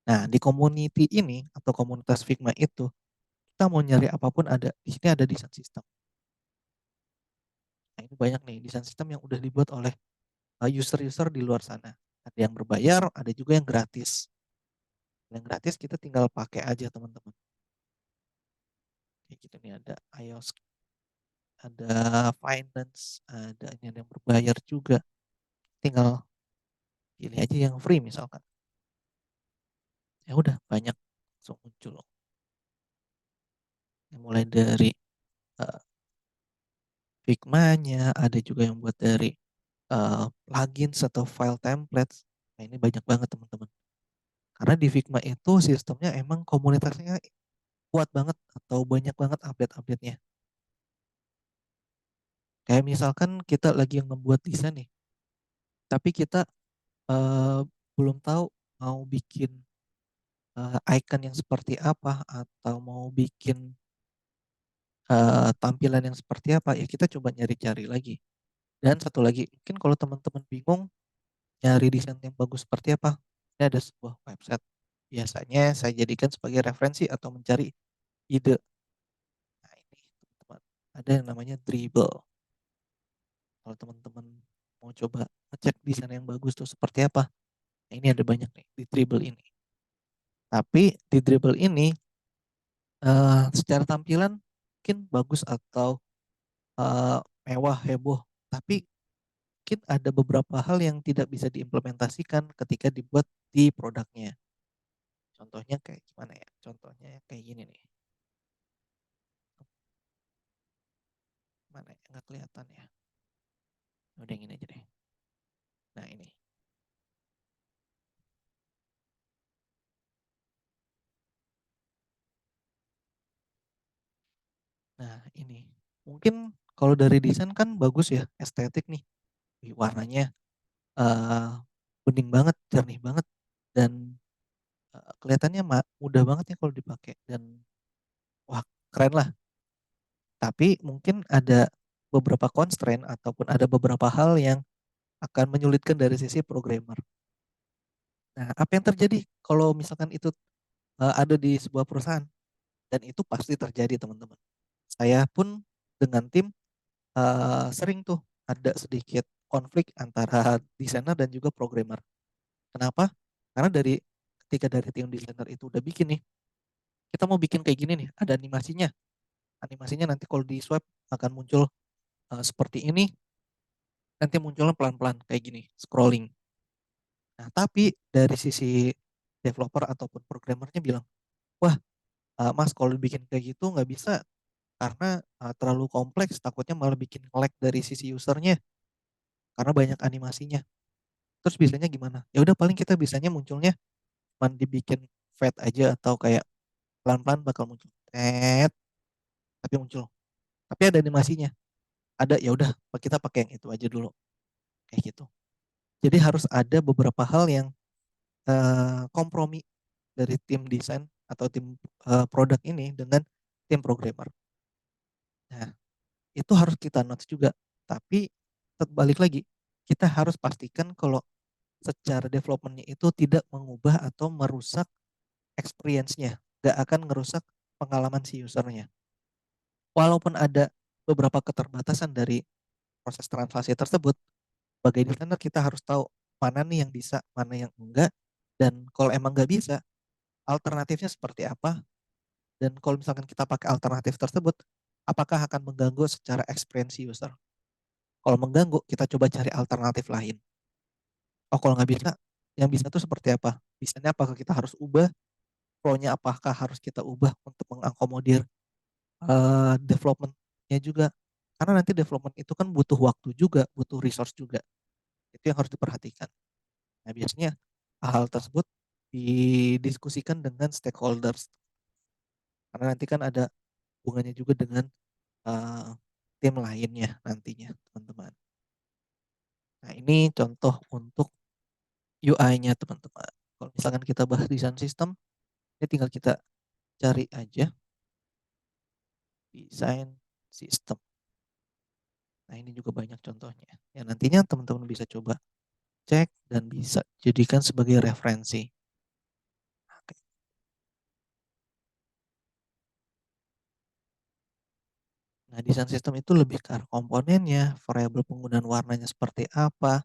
A: Nah, di community ini atau komunitas Figma itu, kita mau nyari apapun ada. Di sini ada desain sistem. Nah, ini banyak nih desain sistem yang udah dibuat oleh user-user di luar sana. Ada yang berbayar, ada juga yang gratis. Yang gratis kita tinggal pakai aja teman-teman. Kayak gitu nih, ada iOS, ada finance, ada yang berbayar juga. Tinggal pilih aja yang free misalkan. Ya udah banyak langsung muncul. Mulai dari uh, Figma-nya, ada juga yang buat dari plugins atau file templates. Nah, ini banyak banget teman-teman. Karena di Figma itu sistemnya emang komunitasnya kuat banget atau banyak banget update-update-nya. Kayak misalkan kita lagi yang membuat desain nih, tapi kita eh, belum tahu mau bikin icon yang seperti apa atau mau bikin tampilan yang seperti apa, ya kita coba nyari-cari lagi. Dan satu lagi, mungkin kalau teman-teman bingung nyari desain yang bagus seperti apa, ini ada sebuah website. Biasanya saya jadikan sebagai referensi atau mencari ide. Nah ini teman-teman, ada yang namanya Dribble. Kalau teman-teman mau coba ngecek desain yang bagus tuh seperti apa, nah, ini ada banyak nih di Dribble ini. Tapi di Dribble ini secara tampilan mungkin bagus atau mewah heboh, tapi mungkin ada beberapa hal yang tidak bisa diimplementasikan ketika dibuat di produknya. Contohnya kayak gimana ya? Contohnya kayak gini nih. Mana ya? Nggak kelihatan ya. Udah yang ini aja deh. Nah ini. Nah ini. Mungkin kalau dari desain kan bagus ya, estetik nih. Warnanya eh bening banget, jernih banget, dan kelihatannya mudah banget ya kalau dipakai, dan wah keren lah. Tapi mungkin ada beberapa constraint ataupun ada beberapa hal yang akan menyulitkan dari sisi programmer. Nah, apa yang terjadi kalau misalkan itu ada di sebuah perusahaan? Dan itu pasti terjadi, teman-teman. Saya pun dengan tim sering tuh ada sedikit konflik antara desainer dan juga programmer. Kenapa? Karena ketika dari tim desainer itu udah bikin nih, kita mau bikin kayak gini nih, ada animasinya. Animasinya nanti kalau di swipe akan muncul seperti ini, nanti munculnya pelan-pelan kayak gini, scrolling. Nah, tapi dari sisi developer ataupun programmernya bilang, wah Mas kalau bikin kayak gitu nggak bisa karena terlalu kompleks, takutnya malah bikin lag dari sisi usernya karena banyak animasinya. Terus bisanya gimana? Ya udah paling kita bisanya munculnya cuma dibikin fade aja atau kayak pelan-pelan bakal muncul. Tapi muncul. Tapi ada animasinya. Ada, ya udah kita pakai yang itu aja dulu. Kayak gitu. Jadi harus ada beberapa hal yang kompromi dari tim desain atau tim produk ini dengan tim programmer. Nah, itu harus kita notes juga. Tapi balik lagi, kita harus pastikan kalau secara developmentnya itu tidak mengubah atau merusak experience-nya. Gak akan ngerusak pengalaman si usernya. Walaupun ada beberapa keterbatasan dari proses translasi tersebut, sebagai desainer kita harus tahu mana nih yang bisa, mana yang enggak, dan kalau emang nggak bisa, alternatifnya seperti apa, dan kalau misalkan kita pakai alternatif tersebut, apakah akan mengganggu secara experience user. Kalau mengganggu, kita coba cari alternatif lain. Oh, kalau nggak bisa, yang bisa tuh seperti apa? Bisanya apakah kita harus ubah, flow-nya apakah harus kita ubah untuk mengakomodir development-nya juga. Karena nanti development itu kan butuh waktu juga, butuh resource juga. Itu yang harus diperhatikan. Nah, biasanya hal tersebut didiskusikan dengan stakeholders. Karena nanti kan ada hubungannya juga dengan uh, tim lainnya nantinya, teman-teman. Nah, ini contoh untuk UI-nya, teman-teman. Kalau misalkan kita bahas desain sistem, ini tinggal kita cari aja desain sistem. Nah, ini juga banyak contohnya. Ya, nantinya teman-teman bisa coba cek dan bisa jadikan sebagai referensi. Oke. Nah, desain sistem itu lebih ke arah komponennya, variabel penggunaan warnanya seperti apa.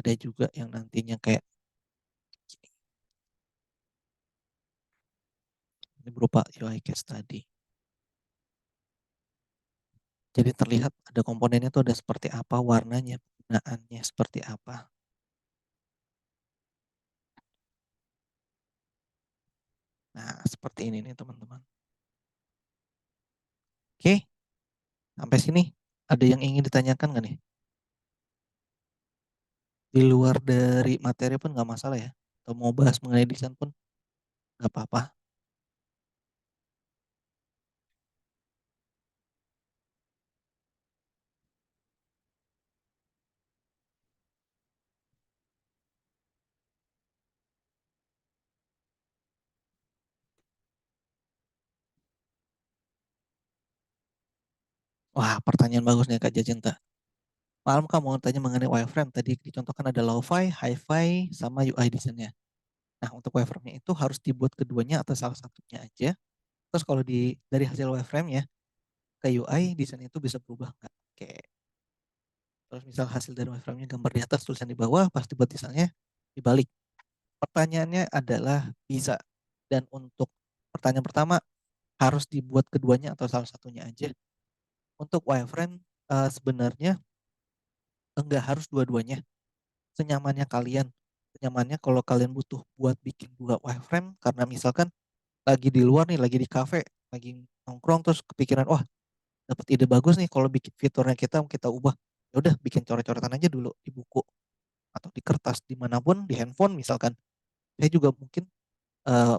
A: Ada juga yang nantinya kayak ini berupa UI case tadi. Jadi terlihat ada komponennya itu ada seperti apa, warnanya, penggunaannya seperti apa. Nah, seperti ini nih teman-teman. Oke, sampai sini ada yang ingin ditanyakan nggak nih? Di luar dari materi pun nggak masalah ya. Atau mau bahas mengenai desain pun nggak apa-apa. Wah, pertanyaan bagus nih Kak Jacinta. Malam kamu mau tanya mengenai wireframe. Tadi dicontohkan ada lo-fi, hi-fi, sama UI desainnya. Nah, untuk wireframe-nya itu harus dibuat keduanya atau salah satunya aja. Terus kalau dari hasil wireframe-nya ke UI, desain itu bisa berubah nggak? Oke. Terus misal hasil dari wireframe-nya gambar di atas, tulisan di bawah, pas dibuat desainnya dibalik. Pertanyaannya adalah bisa. Dan untuk pertanyaan pertama, harus dibuat keduanya atau salah satunya aja. Untuk wireframe, sebenarnya enggak harus dua-duanya. Senyamannya kalian. Senyamannya kalau kalian butuh buat bikin dua wireframe, karena misalkan lagi di luar nih, lagi di cafe, lagi nongkrong terus kepikiran, wah dapat ide bagus nih kalau bikin fiturnya kita ubah. Ya udah bikin coret-coretan aja dulu di buku atau di kertas dimanapun, di handphone misalkan. Saya juga mungkin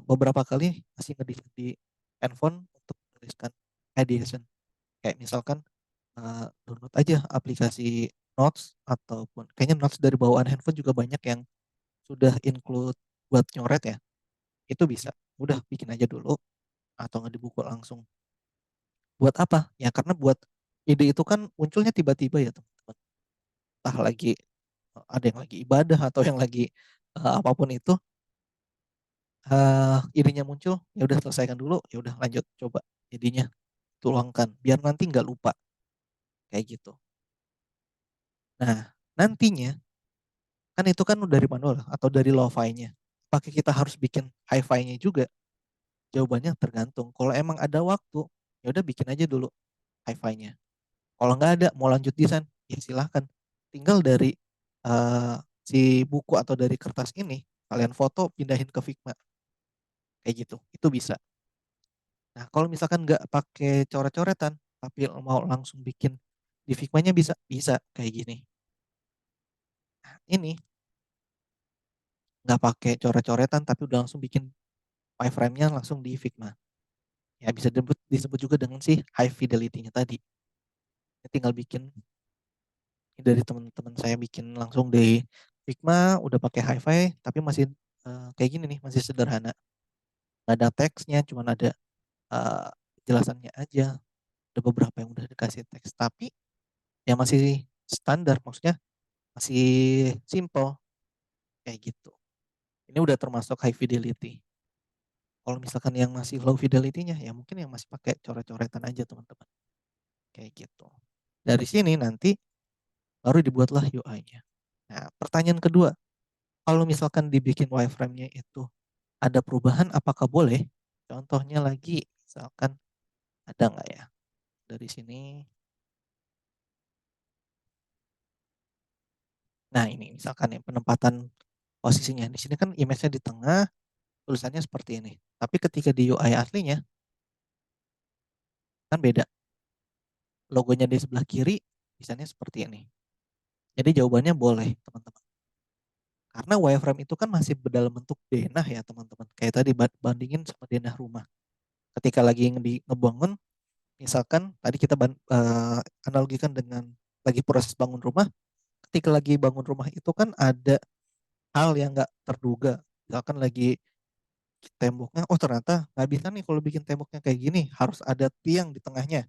A: beberapa kali masih ngedesain di handphone untuk menuliskan ideation. Kayak misalkan download aja aplikasi Notes ataupun kayaknya Notes dari bawaan handphone juga banyak yang sudah include buat nyoret ya. Itu bisa. Udah bikin aja dulu atau nggak di buku langsung. Buat apa? Ya karena buat ide itu kan munculnya tiba-tiba ya teman-teman. Entah lagi ada yang lagi ibadah atau yang lagi apapun itu idenya muncul, ya udah selesaikan dulu, ya udah lanjut coba idenya tuangkan biar nanti nggak lupa kayak gitu. Nah, nantinya kan itu kan dari manual atau dari lo-fi-nya. Pakai kita harus bikin hi-fi-nya juga. Jawabannya tergantung. Kalau emang ada waktu, ya udah bikin aja dulu hi-fi-nya. Kalau nggak ada, mau lanjut desain, ya silahkan. Tinggal dari si buku atau dari kertas ini, kalian foto, pindahin ke Figma. Kayak gitu, itu bisa. Nah, kalau misalkan nggak pakai coret-coretan, tapi mau langsung bikin di Figma-nya bisa, bisa kayak gini. Nah, ini nggak pakai coret-coretan, tapi udah langsung bikin wireframe-nya langsung di Figma. Ya bisa disebut juga dengan si high fidelity-nya tadi. Ya, tinggal bikin dari teman-teman saya bikin langsung di Figma, udah pakai hi-fi, tapi masih kayak gini nih, masih sederhana. Nggak ada teksnya, cuma ada uh, jelasannya aja. Ada beberapa yang udah dikasih teks, tapi ya masih standar, maksudnya masih simple kayak gitu. Ini udah termasuk high fidelity. Kalau misalkan yang masih low fidelity-nya, ya mungkin yang masih pakai coret-coretan aja teman-teman. Kayak gitu. Dari sini nanti baru dibuatlah UI-nya. Nah, pertanyaan kedua, kalau misalkan dibikin wireframe-nya itu ada perubahan, apakah boleh? Contohnya lagi, misalkan ada nggak ya? Dari sini, nah ini misalkan ya penempatan posisinya. Di sini kan image-nya di tengah, tulisannya seperti ini. Tapi ketika di UI aslinya, kan beda. Logonya di sebelah kiri, misalnya seperti ini. Jadi jawabannya boleh, teman-teman. Karena wireframe itu kan masih dalam bentuk denah ya teman-teman. Kayak tadi bandingin sama denah rumah. Ketika lagi ngebangun, misalkan tadi kita analogikan dengan lagi proses bangun rumah. Ketika lagi bangun rumah itu kan ada hal yang nggak terduga. Misalkan lagi temboknya, oh ternyata nggak bisa nih kalau bikin temboknya kayak gini, harus ada tiang di tengahnya,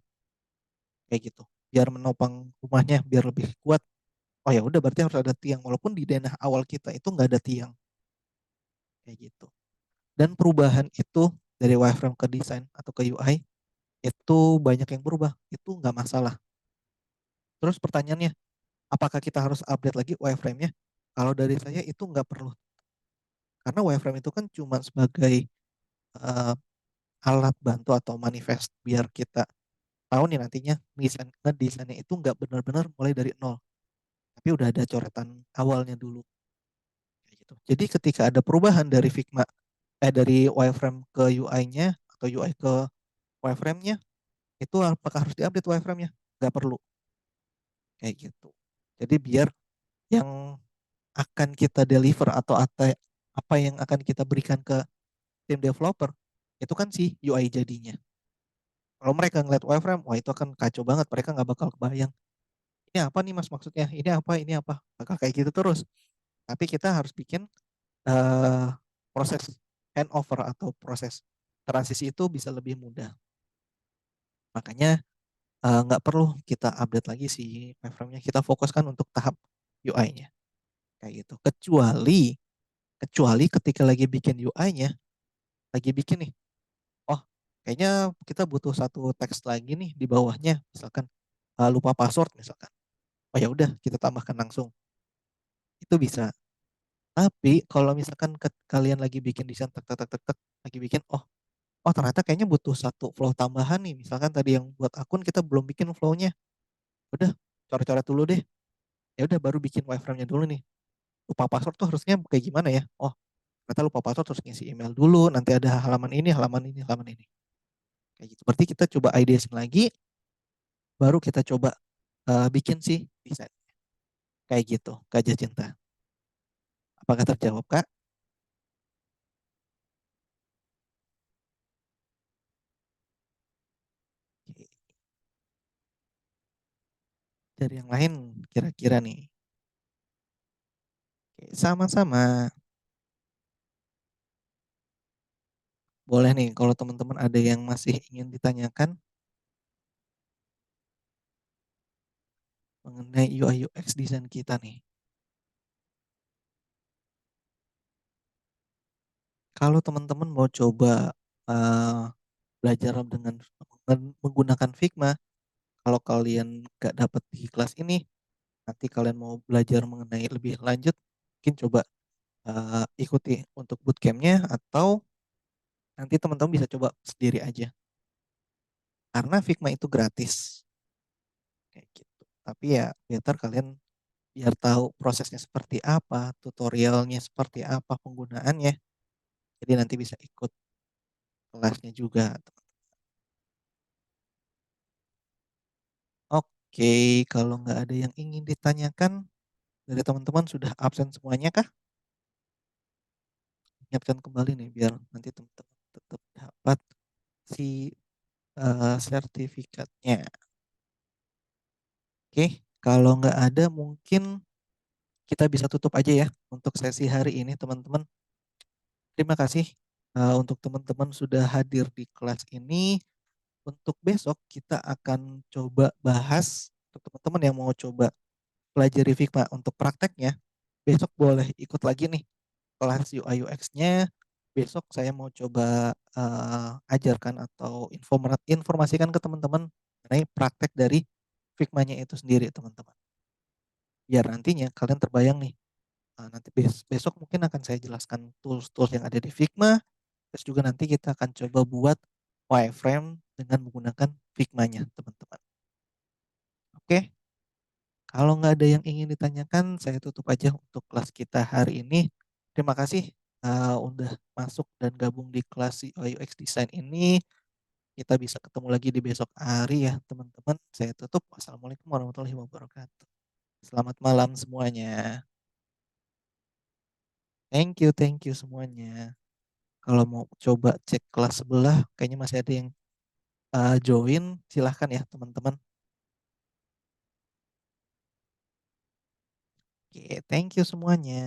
A: kayak gitu. Biar menopang rumahnya, biar lebih kuat. Oh ya udah berarti harus ada tiang, walaupun di denah awal kita itu nggak ada tiang, kayak gitu. Dan perubahan itu dari wireframe ke desain atau ke UI itu banyak yang berubah, itu nggak masalah. Terus pertanyaannya, apakah kita harus update lagi wireframe-nya? Kalau dari saya itu nggak perlu, karena wireframe itu kan cuma sebagai eh, alat bantu atau manifest biar kita tahu nih nantinya ngedesainnya itu nggak benar-benar mulai dari nol, tapi udah ada coretan awalnya dulu, kayak gitu. Jadi ketika ada perubahan dari Figma dari wireframe ke UI-nya atau UI ke wireframe-nya, itu apakah harus diupdate wireframe-nya? Nggak perlu, kayak gitu. Jadi biar yang akan kita deliver atau apa yang akan kita berikan ke tim developer itu kan si UI jadinya. Kalau mereka ngeliat wireframe, wah itu akan kacau banget. Mereka nggak bakal kebayang. Ini apa nih mas maksudnya? Ini apa? Ini apa? Bakal kayak gitu terus. Tapi kita harus bikin eh, proses handover atau proses transisi itu bisa lebih mudah. Makanya nggak perlu kita update lagi si wireframe-nya. Kita fokuskan untuk tahap UI-nya. Kayak gitu. Kecuali kecuali ketika lagi bikin UI-nya, lagi bikin nih, oh kayaknya kita butuh satu teks lagi nih di bawahnya, misalkan lupa password misalkan. Oh ya udah kita tambahkan langsung. Itu bisa. Tapi kalau misalkan kalian lagi bikin desain tek tek tek tek tek, lagi bikin oh ternyata kayaknya butuh satu flow tambahan nih. Misalkan tadi yang buat akun kita belum bikin flow-nya. Udah coret-coret dulu deh. Ya udah baru bikin wireframe-nya dulu nih. Lupa password tuh harusnya kayak gimana ya? Oh, ternyata lupa password terus ngisi email dulu, nanti ada halaman ini, halaman ini, halaman ini. Kayak gitu. Berarti kita coba ideasin lagi, baru kita coba bikin sih desain. Kayak gitu, Gajah Cinta. Apakah terjawab, Kak? Oke. Dari yang lain kira-kira nih. Oke, sama-sama. Boleh nih kalau teman-teman ada yang masih ingin ditanyakan mengenai UI UX desain kita nih. Kalau teman-teman mau coba eh, belajar dengan menggunakan Figma, kalau kalian nggak dapat di kelas ini, nanti kalian mau belajar mengenai lebih lanjut, mungkin coba ikuti untuk bootcampnya atau nanti teman-teman bisa coba sendiri aja. Karena Figma itu gratis, kayak gitu. Tapi ya better kalian biar tahu prosesnya seperti apa, tutorialnya seperti apa, penggunaannya. Jadi nanti bisa ikut kelasnya juga. Oke, kalau nggak ada yang ingin ditanyakan dari teman-teman sudah absen semuanya kah? Ingatkan kembali nih biar nanti teman-teman tetap dapat si sertifikatnya. Oke, kalau nggak ada mungkin kita bisa tutup aja ya untuk sesi hari ini teman-teman. Terima kasih untuk teman-teman sudah hadir di kelas ini. Untuk besok kita akan coba bahas untuk teman-teman yang mau coba pelajari Figma untuk prakteknya. Besok boleh ikut lagi nih kelas UI UX-nya. Besok saya mau coba ajarkan atau informasikan ke teman-teman mengenai praktek dari Figma-nya itu sendiri teman-teman. Biar nantinya kalian terbayang nih. Nanti besok mungkin akan saya jelaskan tools-tools yang ada di Figma. Terus juga nanti kita akan coba buat wireframe dengan menggunakan Figma-nya teman-teman. Oke, kalau nggak ada yang ingin ditanyakan, saya tutup aja untuk kelas kita hari ini. Terima kasih udah masuk dan gabung di kelas UI UX Design ini. Kita bisa ketemu lagi di besok hari ya teman-teman. Saya tutup. Wassalamualaikum warahmatullahi wabarakatuh. Selamat malam semuanya. Thank you semuanya. Kalau mau coba cek kelas sebelah, kayaknya masih ada yang join, silahkan ya teman-teman. Oke, thank you semuanya.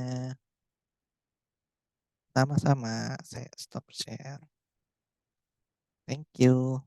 A: Sama-sama, saya stop share. Thank you.